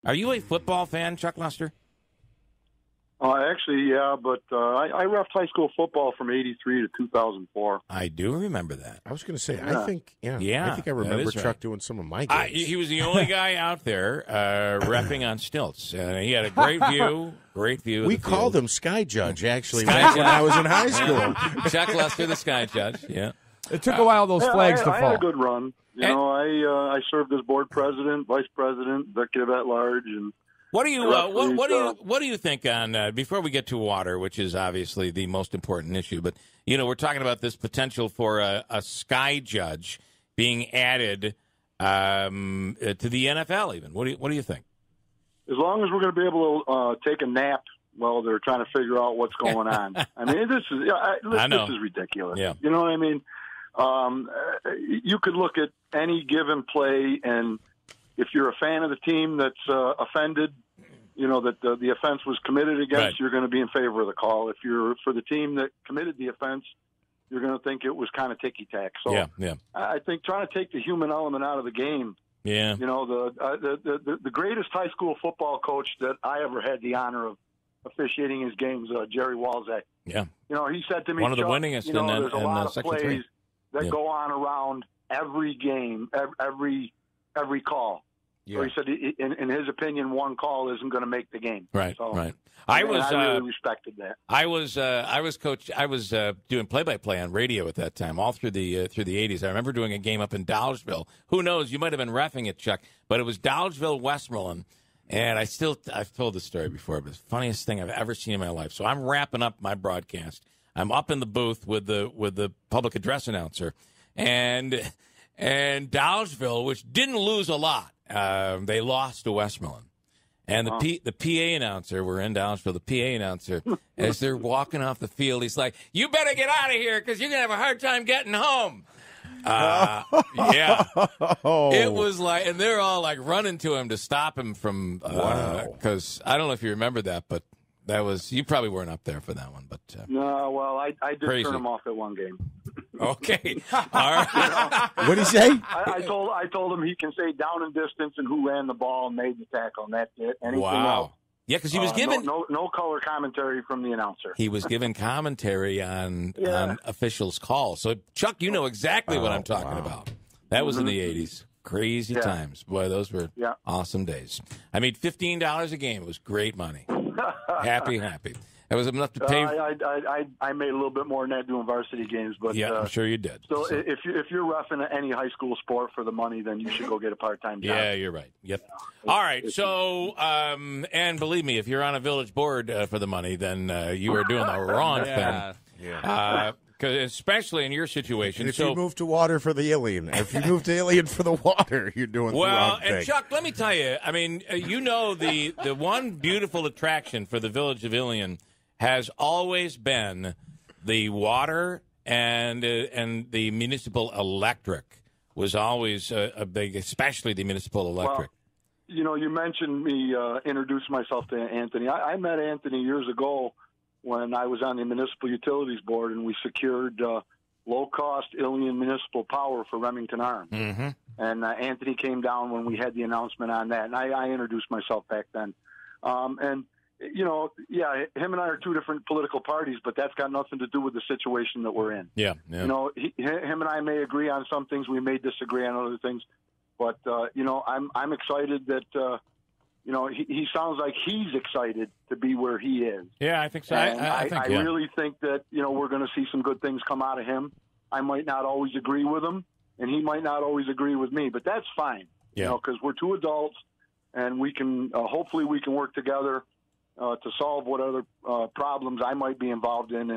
Are you a football fan, Chuck Lester? Actually, yeah, but I reffed high school football from '83 to 2004. I do remember that. I was going to say, Yeah. I think I remember Chuck doing some of my games. He was the only guy out there reffing on stilts. He had a great view. We called him Sky Judge, actually, Sky back when Judge. I was in high school. Chuck Lester, the Sky Judge, yeah. It took a while those flags to I fall. had a good run. I served as board president, vice president, executive at large, and What do you what do you think on before we get to water, which is obviously the most important issue? But we're talking about this potential for a Sky Judge being added to the NFL. Even what do you think? as long as we're going to be able to take a nap while they're trying to figure out what's going on. I mean, this is ridiculous. Yeah. You know what I mean? You could look at any given play, and if you're a fan of the team that's offended, that the offense was committed against, right, you're going to be in favor of the call. If you're for the team that committed the offense, you're going to think it was kind of ticky-tack. So yeah. I think trying to take the human element out of the game. Yeah. The greatest high school football coach that I ever had the honor of officiating his games, Jerry Walzak. Yeah. He said to me, one of the Chuck, winningest there's a lot of Section plays 3 that go on around every game, every call. Yeah. So he said, in his opinion, one call isn't going to make the game. Right. So, right. I really respected that. I was doing play-by-play on radio at that time, all through the 80s. I remember doing a game up in Dolgeville. Who knows? You might have been reffing it, Chuck, but it was Dolgeville, Westmoreland, and I've told this story before, but it's the funniest thing I've ever seen in my life. So I'm wrapping up my broadcast. I'm up in the booth with the public address announcer, and Dolgeville, which didn't lose a lot, they lost to Westmoreland. And the PA announcer, we're in Dolgeville, the PA announcer, as they're walking off the field, he's like, "You better get out of here because you're going to have a hard time getting home." Yeah. It was like, and they're all like running to him to stop him from, because I don't know if you remember that, but that was, you probably weren't up there for that one. But no, well, I did crazy. turn him off at one game. Okay. All right. What did he say? I told him he can say down and distance and who ran the ball and made the tackle, and that's it. Anything Wow. else? Yeah, because he was given no color commentary from the announcer. He was given commentary on officials' calls. So, Chuck, you know exactly what I'm talking about. That was in the 80s. Crazy times. Boy, those were awesome days. I made $15 a game. It was great money. Happy. That was enough to pay. I made a little bit more than that doing varsity games, but I'm sure you did. So if you're roughing any high school sport for the money, then you should go get a part-time job. Yeah, you're right. Yep. All right. So, and believe me, if you're on a village board for the money, then you are doing the wrong thing. Yeah. Especially in your situation. And if you move to water for the Ilion, if you move to Ilion for the water, you're doing the wrong thing. And Chuck, let me tell you, I mean, the one beautiful attraction for the village of Ilion has always been the water and the municipal electric was always a big, especially the municipal electric. Well, you mentioned me introduce myself to Anthony. I met Anthony years ago when I was on the Municipal Utilities Board, and we secured low-cost Ilion municipal power for Remington Arms. Mm-hmm. And Anthony came down when we had the announcement on that, and I introduced myself back then. Him and I are two different political parties, but that's got nothing to do with the situation that we're in. Yeah. Him and I may agree on some things, we may disagree on other things, but I'm excited that he sounds like he's excited to be where he is. Yeah, I think so. I really think that we're going to see some good things come out of him. I might not always agree with him, and he might not always agree with me, but that's fine. Yeah. Because we're two adults, and we can hopefully we can work together to solve what other problems I might be involved in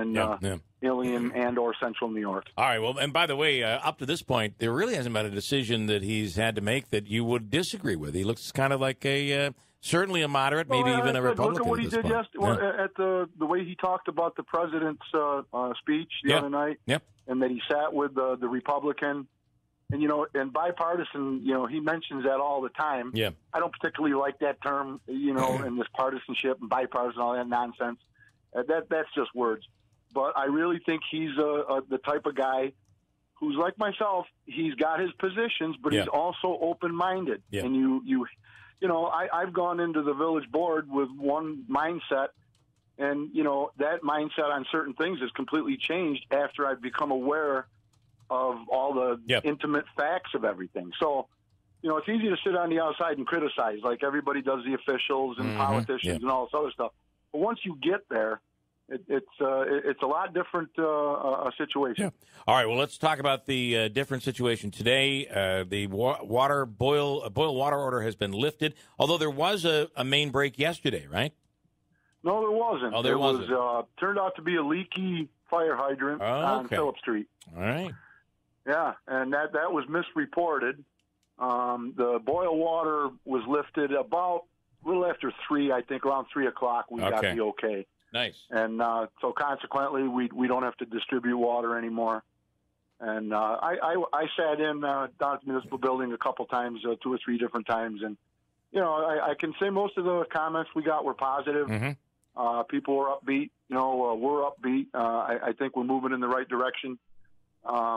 Ilion and or Central New York. All right. Well, and by the way, up to this point, there really hasn't been a decision that he's had to make that you would disagree with. He looks kind of like certainly a moderate, maybe even a Republican. Look at what he did yesterday at the way he talked about the president's speech the other night, and that he sat with the Republican. And, and bipartisan, he mentions that all the time. Yeah. I don't particularly like that term, and this partisanship and bipartisan, all that nonsense. That's just words. But I really think he's the type of guy who's like myself. He's got his positions, but he's also open-minded. Yeah. And you I've gone into the village board with one mindset, and, that mindset on certain things has completely changed after I've become aware of all the intimate facts of everything. So, it's easy to sit on the outside and criticize, like everybody does the officials and politicians and all this other stuff. But once you get there, it's a lot different situation. Yeah. All right. Well, let's talk about the different situation today. The boil water order has been lifted, although there was a main break yesterday, right? No, there wasn't. Oh, there wasn't. Was turned out to be a leaky fire hydrant on Phillip Street. All right. Yeah, and that was misreported. The boil water was lifted about a little after 3, I think, around 3 o'clock. We got the okay. Nice. And so consequently, we don't have to distribute water anymore. And I sat in down at the municipal building a couple times, 2 or 3 different times, and I can say most of the comments we got were positive. People were upbeat. We're upbeat. I think we're moving in the right direction.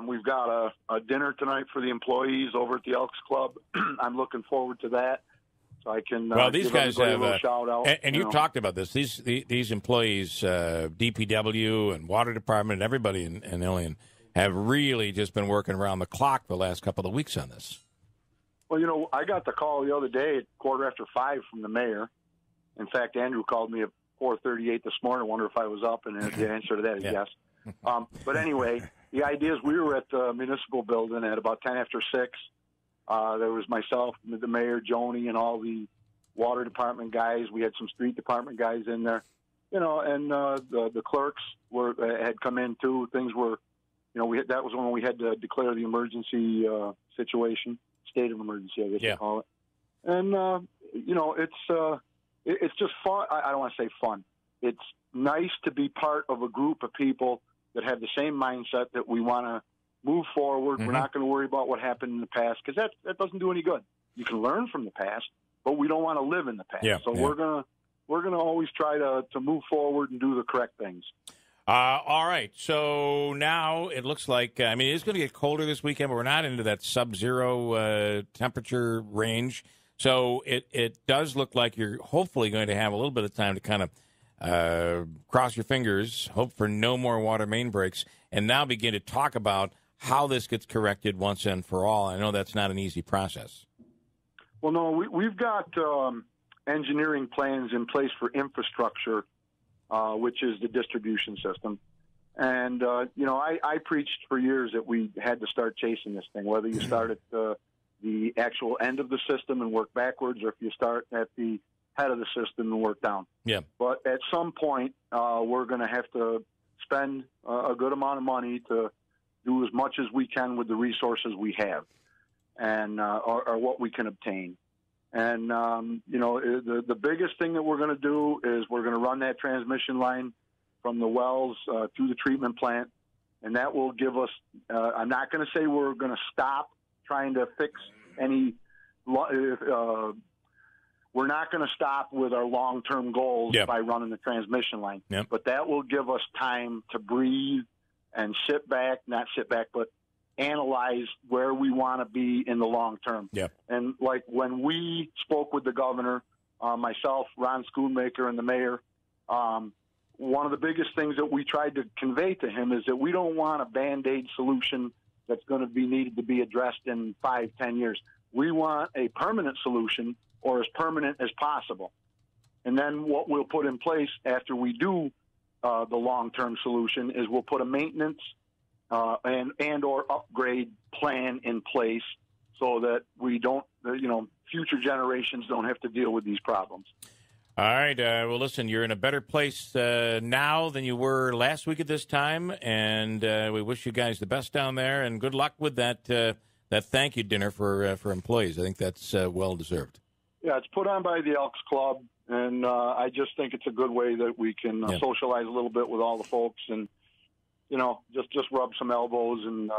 We've got a dinner tonight for the employees over at the Elks Club. I'm looking forward to that. So I can these guys have a shout out. And you talked about this. These employees, DPW and Water Department and everybody in Ilion have really just been working around the clock the last couple of weeks on this. Well, I got the call the other day at 5:15 from the mayor. In fact, Andrew called me at 4:38 this morning. I wonder if I was up, and the answer to that is yes. But anyway, the idea is we were at the municipal building at about 10 after 6. There was myself, the mayor, Joni, and all the water department guys. We had some street department guys in there, and the clerks had come in too. Things were, that was when we had to declare the emergency situation, state of emergency, I guess you call it. And it's just fun. I don't want to say fun. It's nice to be part of a group of people that have the same mindset that we want to move forward. We're not going to worry about what happened in the past, because that doesn't do any good. You can learn from the past, but we don't want to live in the past. We're gonna always try to move forward and do the correct things. All right. So now it looks like it's going to get colder this weekend, but we're not into that sub-zero temperature range. So it does look like you're hopefully going to have a little bit of time to kind of cross your fingers, hope for no more water main breaks, and now begin to talk about how this gets corrected once and for all. I know that's not an easy process. Well, no, we've got engineering plans in place for infrastructure, which is the distribution system. And, I preached for years that we had to start chasing this thing, whether you start at the actual end of the system and work backwards, or if you start at the head of the system and work down. Yeah. But at some point, we're going to have to spend a good amount of money to do as much as we can with the resources we have, and or what we can obtain. And the biggest thing that we're going to do is we're going to run that transmission line from the wells through the treatment plant, and that will give us. I'm not going to say we're going to stop trying to fix any. We're not going to stop with our long-term goals by running the transmission line, but that will give us time to breathe and but analyze where we want to be in the long term. And like when we spoke with the governor, myself, Ron Schoonmaker, and the mayor, one of the biggest things that we tried to convey to him is that we don't want a Band-Aid solution that's going to be needed to be addressed in 5-10 years. We want a permanent solution, or as permanent as possible. And then what we'll put in place after we do the long-term solution is we'll put a maintenance and or upgrade plan in place so that we don't, future generations don't have to deal with these problems. All right. Well, listen, you're in a better place now than you were last week at this time, and we wish you guys the best down there, and good luck with that thank you dinner for employees. I think that's well-deserved. Yeah, it's put on by the Elks Club, and I just think it's a good way that we can socialize a little bit with all the folks, and just rub some elbows and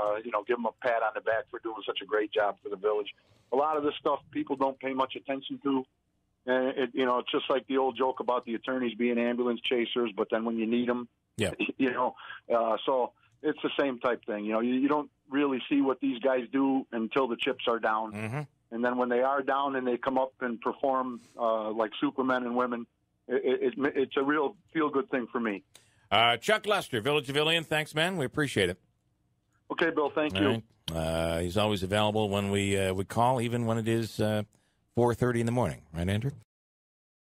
give them a pat on the back for doing such a great job for the village. A lot of this stuff people don't pay much attention to, and it's just like the old joke about the attorneys being ambulance chasers, but then when you need them, so it's the same type thing. You don't really see what these guys do until the chips are down. And then when they are down and they come up and perform like supermen and women, it's a real feel-good thing for me. Chuck Lester, Village of Ilion, thanks, man. We appreciate it. Okay, Bill, thank you. Right. He's always available when we call, even when it is 4:30 in the morning. Right, Andrew?